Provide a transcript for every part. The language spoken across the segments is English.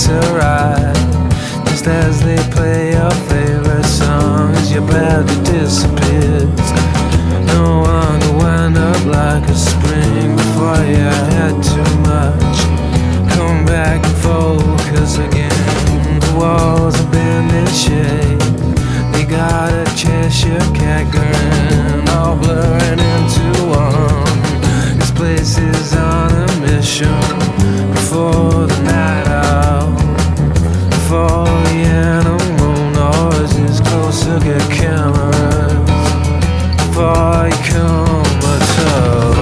takes a ride. Just as they play your favorite song, as your body disappears. No one could wind up like a spring before you had too much. Come back and focus again. The walls have been in shape. They got a Cheshire cat grin, all blurring into one. This place is on a mission. Before the night out, before the animal noises closer get cameras, before you come at all.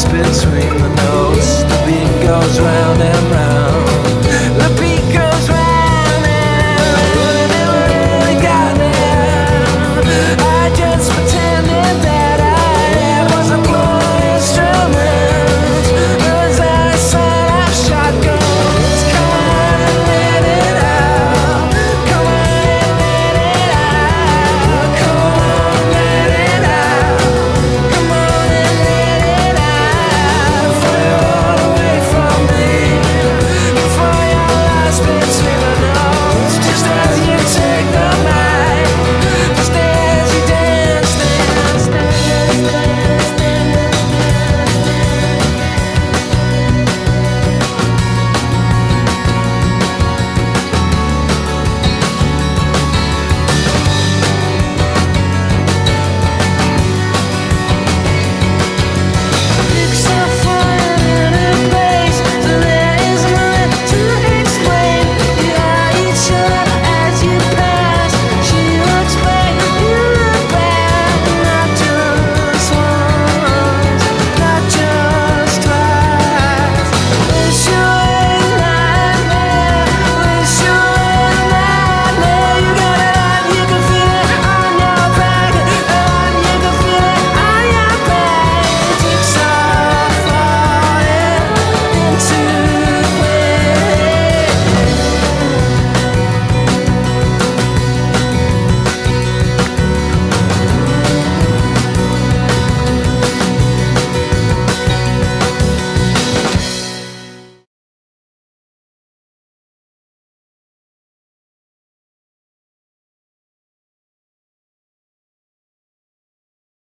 Between the notes, the beat goes round and round.